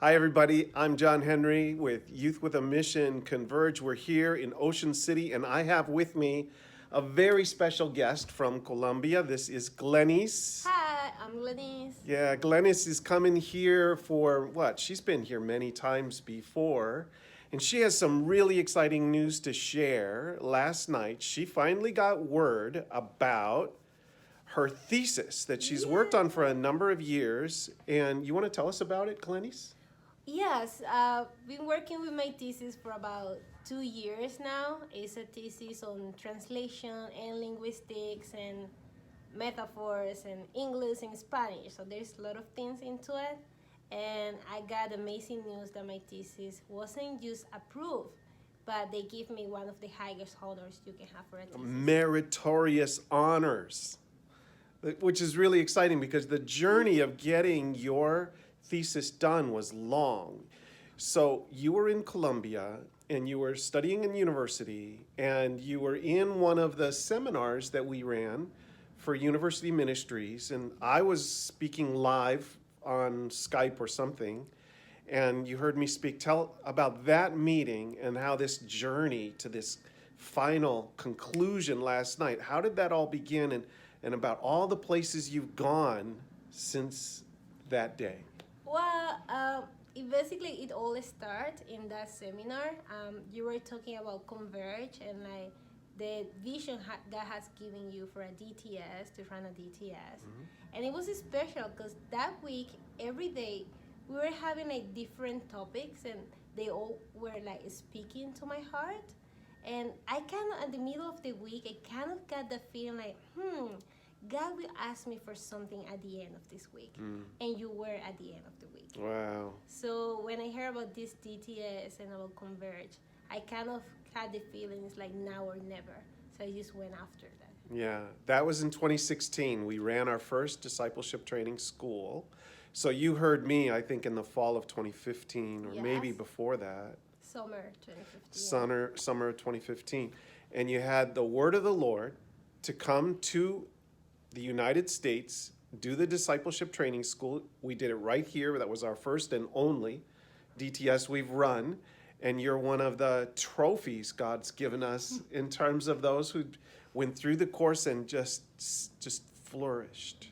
Hi, everybody. I'm John Henry with Youth with a Mission Converge. We're here in Ocean City, and I have with me a very special guest from Colombia. This is Glenis. Hi, I'm Glenis. Yeah, Glenis is coming here for what? She's been here many times before, and she has some really exciting news to share. Last night, she finally got word about her thesis that she's worked on for a number of years. And you want to tell us about it, Glenis? Yes, been working with my thesis for about 2 years now. It's a thesis on translation and linguistics and metaphors and English and Spanish. So there's a lot of things into it. And I got amazing news that my thesis wasn't just approved, but they give me one of the highest honors you can have for a thesis. Meritorious honors, which is really exciting because the journey of getting your thesis done was long. So you were in Colombia and you were studying in university and you were in one of the seminars that we ran for university ministries, and I was speaking live on Skype or something, and you heard me speak. Tell about that meeting and how this journey to this final conclusion last night. How did that all begin, and about all the places you've gone since that day? Well, it all started in that seminar. You were talking about Converge and like the vision that has given you for a DTS to run a DTS, and it was special because that week every day we were having like different topics and they all were like speaking to my heart. And I kind of, at the middle of the week, I kind of got the feeling like, God will ask me for something at the end of this week. And you were at the end of the week. Wow. So when I heard about this DTS and about Converge, I kind of had the feeling it's like now or never. So I just went after that. Yeah, that was in 2016. We ran our first discipleship training school. So you heard me, I think, in the fall of 2015, or maybe Yes. before that. Summer 2015. Summer of 2015. And you had the word of the Lord to come to the United States, do the discipleship training school. We did it right here. That was our first and only DTS we've run. And you're one of the trophies God's given us in terms of those who went through the course and just flourished.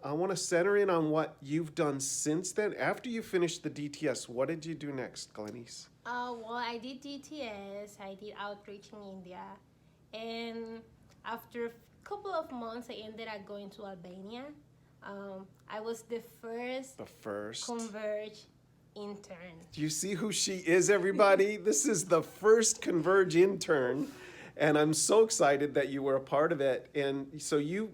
I want to center in on what you've done since then. After you finished the DTS, what did you do next, Glenis? Well, I did DTS, I did outreach in India, and after a couple of months, I ended up going to Albania. I was the first Converge intern. Do you see who she is, everybody? This is the first Converge intern, and I'm so excited that you were a part of it. And so you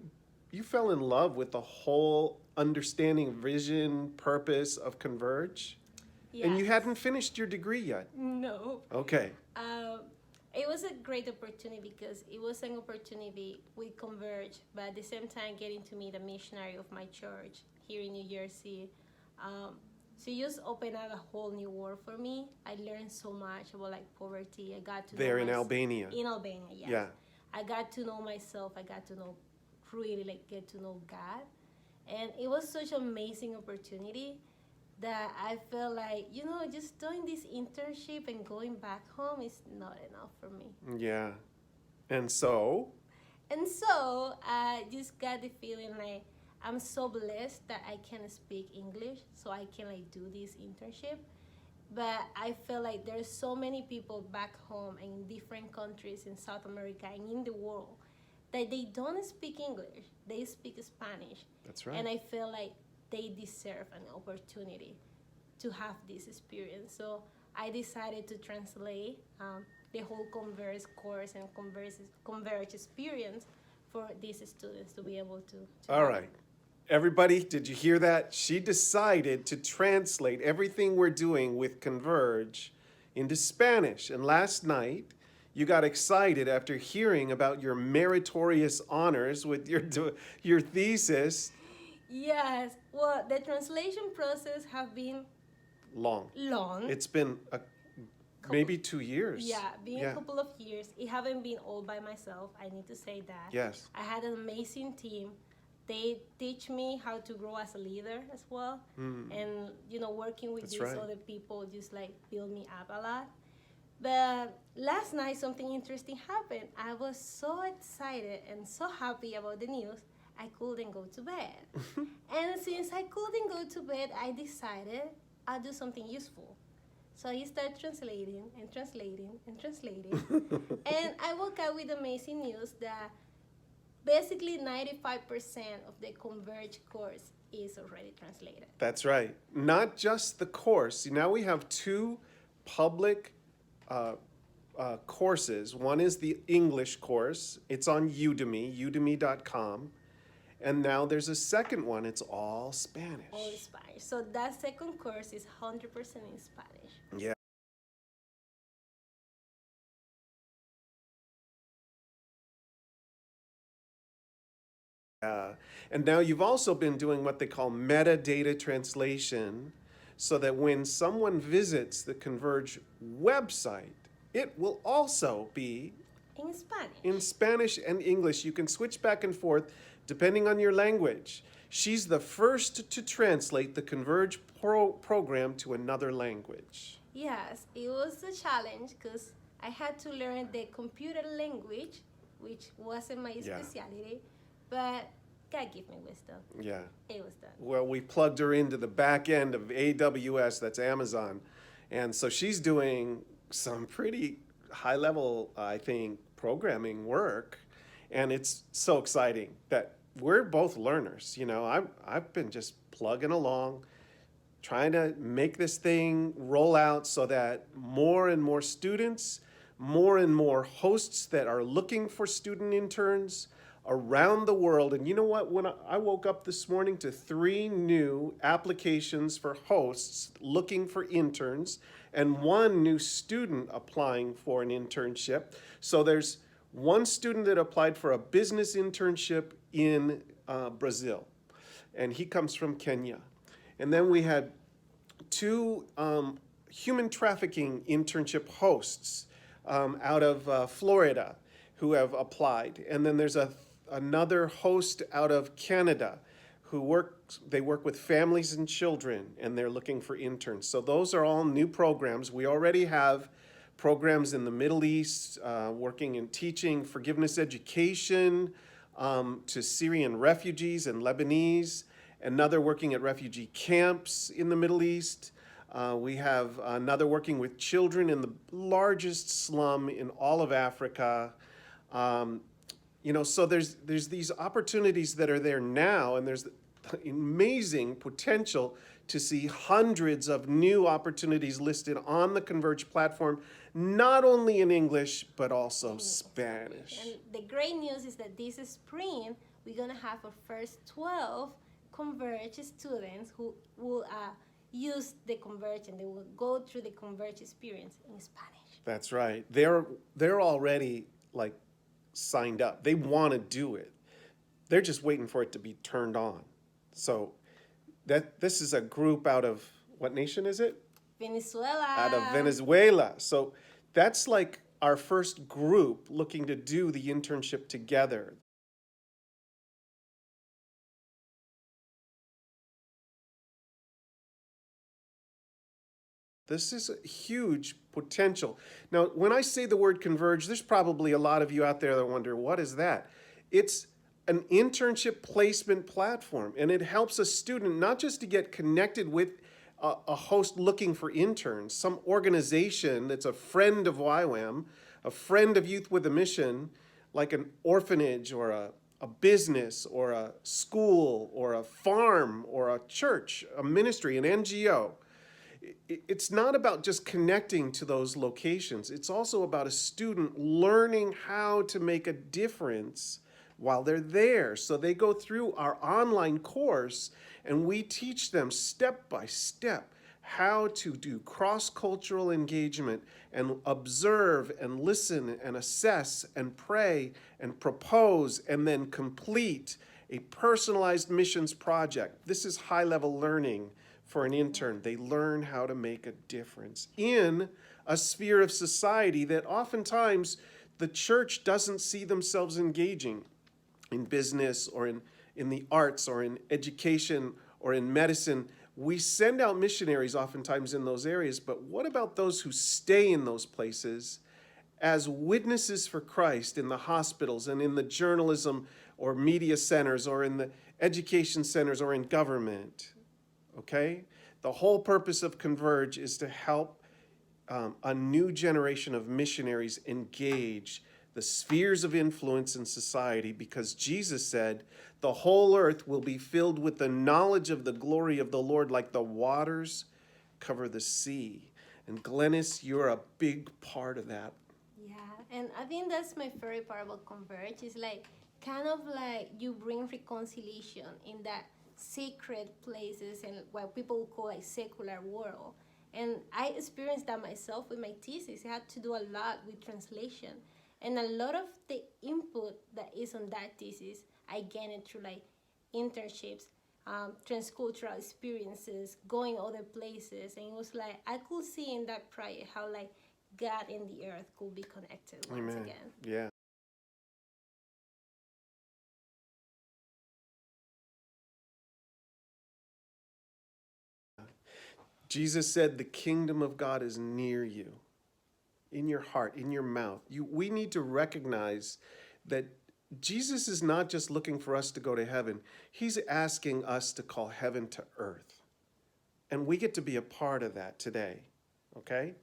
fell in love with the whole understanding, vision, purpose of Converge? Yes. And you hadn't finished your degree yet? No. Okay. It was a great opportunity because it was an opportunity with Converge, but at the same time getting to meet a missionary of my church here in New Jersey. So it just opened up a whole new world for me. I learned so much about like poverty. I got to There know in Albania. In Albania, yes. Yeah. I got to know myself. I got to know, really like get to know God. And it was such an amazing opportunity that I felt like, just doing this internship and going back home is not enough for me. Yeah. And so? And so I just got the feeling like I'm so blessed that I can speak English, so I can like do this internship. But I feel like there's so many people back home and in different countries in South America and in the world that they don't speak English, they speak Spanish. That's right. And I feel like they deserve an opportunity to have this experience. So I decided to translate the whole Converge course and Converge experience for these students to be able to All right. Everybody, did you hear that? She decided to translate everything we're doing with Converge into Spanish. And last night, you got excited after hearing about your meritorious honors with your thesis. Yes. Well, the translation process have been Long. long. It's been maybe 2 years. Yeah, been Yeah. a couple of years. It haven't been all by myself. I need to say that. Yes. I had an amazing team. They teach me how to grow as a leader as well, and working with That's these right. other people just like build me up a lot. But last night something interesting happened. I was so excited and so happy about the news. I couldn't go to bed. And since I couldn't go to bed, I decided I'll do something useful. So I started translating and translating and translating. And I woke up with amazing news that basically 95% of the Converge course is already translated. That's right. Not just the course. Now we have two public courses. One is the English course. It's on Udemy, udemy.com. And now there's a second one. It's all Spanish. All in Spanish. So that second course is 100% in Spanish. Yeah. And now you've also been doing what they call metadata translation, so that when someone visits the Converge website, it will also be In Spanish. in Spanish and English. You can switch back and forth depending on your language. She's the first to translate the Converge program to another language. Yes, it was a challenge because I had to learn the computer language, which wasn't my Yeah. specialty, but God gave me wisdom. Yeah. It was done. Well, we plugged her into the back end of AWS, that's Amazon. And so she's doing some pretty high level, I think, programming work. And it's so exciting that we're both learners. I've been just plugging along, trying to make this thing roll out so that more and more students, more and more hosts that are looking for student interns around the world. And you know what? When I woke up this morning to 3 new applications for hosts looking for interns and 1 new student applying for an internship. So there's 1 student that applied for a business internship in Brazil, and he comes from Kenya. And then we had 2 human trafficking internship hosts out of Florida who have applied. And then there's another host out of Canada who work with families and children, and they're looking for interns. So those are all new programs. We already have programs in the Middle East, working in teaching forgiveness education to Syrian refugees and Lebanese, another working at refugee camps in the Middle East. We have another working with children in the largest slum in all of Africa. So there's these opportunities that are there now, and there's amazing potential to see hundreds of new opportunities listed on the Converge platform, not only in English, but also Spanish. And the great news is that this spring, we're going to have our first 12 Converge students who will use the Converge, and they will go through the Converge experience in Spanish. That's right. They're already like signed up. They want to do it. They're just waiting for it to be turned on. So this is a group out of, what nation is it? Venezuela. Out of Venezuela. So that's like our first group looking to do the internship together. This is a huge potential. Now, when I say the word Converge, there's probably a lot of you out there that wonder, what is that? It's an internship placement platform, and it helps a student not just to get connected with a host looking for interns, some organization that's a friend of YWAM, a friend of Youth with a Mission, like an orphanage or a business or a school or a farm or a church, a ministry, an NGO. It's not about just connecting to those locations. It's also about a student learning how to make a difference while they're there. So they go through our online course, and we teach them step by step how to do cross-cultural engagement and observe and listen and assess and pray and propose and then complete a personalized missions project. This is high-level learning for an intern. They learn how to make a difference in a sphere of society that oftentimes the church doesn't see themselves engaging in business or in the arts or in education or in medicine. We send out missionaries oftentimes in those areas, but what about those who stay in those places as witnesses for Christ in the hospitals and in the journalism or media centers or in the education centers or in government? Okay? The whole purpose of Converge is to help a new generation of missionaries engage the spheres of influence in society, because Jesus said the whole earth will be filled with the knowledge of the glory of the Lord like the waters cover the sea. And Glenis, you're a big part of that. Yeah, and I think that's my favorite part about Converge. It's like kind of like you bring reconciliation in that sacred places and what people would call like secular world. And I experienced that myself with my thesis. I had to do a lot with translation. And a lot of the input that is on that thesis, I gained it through like internships, transcultural experiences, going other places. And it was like, I could see in that project how like God and the earth could be connected once Amen. again. Yeah. Jesus said the kingdom of God is near you, in your heart, in your mouth. We need to recognize that Jesus is not just looking for us to go to heaven. He's asking us to call heaven to earth. And we get to be a part of that today, okay?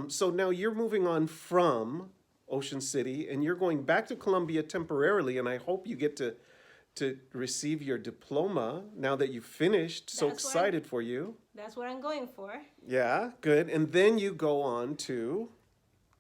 So now you're moving on from Ocean City, and you're going back to Columbia temporarily, and I hope you get to receive your diploma now that you've finished. So That's what excited for you. That's what I'm going for. Yeah, good. And then you go on to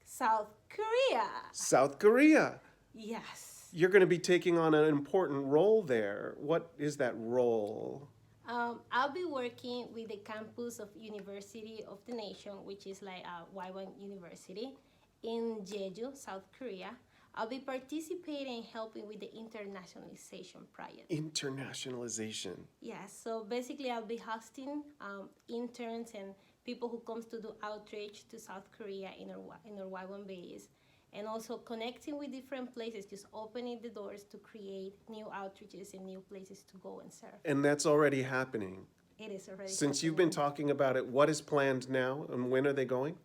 South Korea. South Korea. Yes. You're going to be taking on an important role there. What is that role? I'll be working with the campus of University of the Nation, which is like YWAM University in Jeju, South Korea. I'll be participating, helping with the internationalization project. Internationalization. Yes, so basically I'll be hosting interns and people who comes to do outreach to South Korea in our YWAM base, and also connecting with different places, just opening the doors to create new outreaches and new places to go and serve. And that's already happening. It is already Since you've been talking about it, what is planned now and when are they going?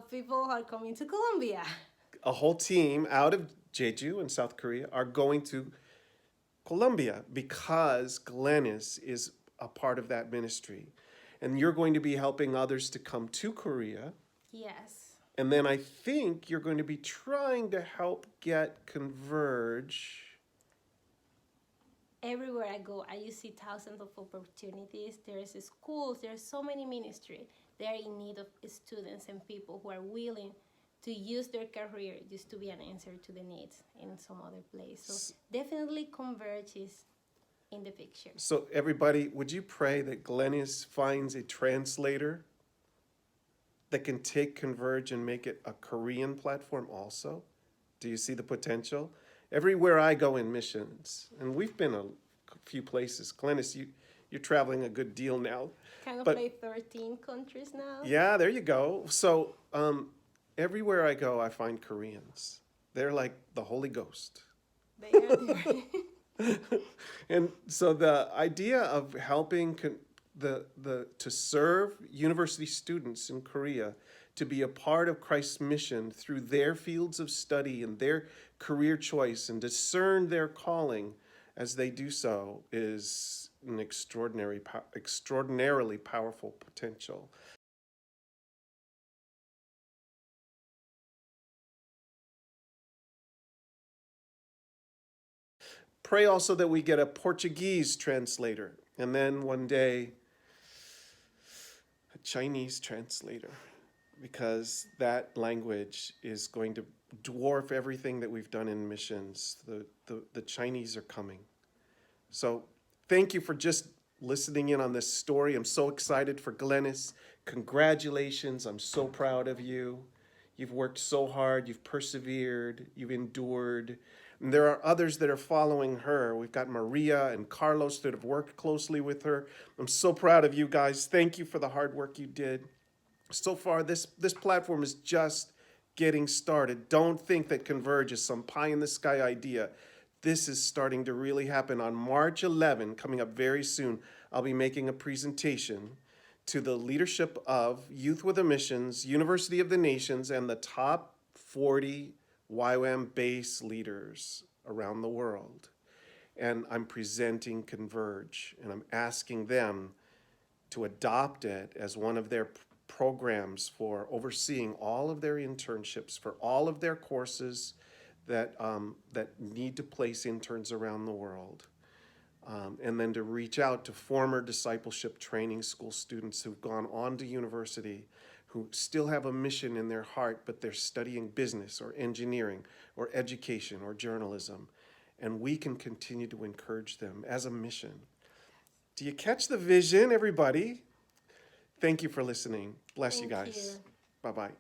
People are coming to Colombia. A whole team out of Jeju in South Korea are going to Colombia because Glenis is a part of that ministry. And you're going to be helping others to come to Korea. Yes. And then I think you're going to be trying to help get Converge. Everywhere I go, I see thousands of opportunities. There's schools, there's so many ministries. They're in need of students and people who are willing to use their career just to be an answer to the needs in some other place. So definitely Converge is in the picture. So everybody, would you pray that Glenis finds a translator that can take Converge and make it a Korean platform also? Do you see the potential? Everywhere I go in missions, and we've been a few places. Glenis, you're traveling a good deal now. Kind of like 13 countries now. Yeah, there you go. So everywhere I go, I find Koreans. They're like the Holy Ghost. They are there. And so the idea of helping to serve university students in Korea to be a part of Christ's mission through their fields of study and their career choice and discern their calling as they do so is an extraordinarily powerful potential. Pray also that we get a Portuguese translator, and then one day a Chinese translator, because that language is going to dwarf everything that we've done in missions. The Chinese are coming. So thank you for just listening in on this story. I'm so excited for Glenis. Congratulations. I'm so proud of you. You've worked so hard. You've persevered. You've endured. And there are others that are following her. We've got Maria and Carlos that have worked closely with her. I'm so proud of you guys. Thank you for the hard work you did. So far, this platform is just getting started. Don't think that Converge is some pie in the sky idea. This is starting to really happen. On March 11, coming up very soon, I'll be making a presentation to the leadership of Youth with Emissions, University of the Nations, and the top 40 YWAM base leaders around the world. And I'm presenting Converge, and I'm asking them to adopt it as one of their programs for overseeing all of their internships, for all of their courses that, that need to place interns around the world. And then to reach out to former discipleship training school students who've gone on to university, who still have a mission in their heart, but they're studying business or engineering or education or journalism. And we can continue to encourage them as a mission. Do you catch the vision, everybody? Thank you for listening. Bless you Thank guys. you. Bye-bye.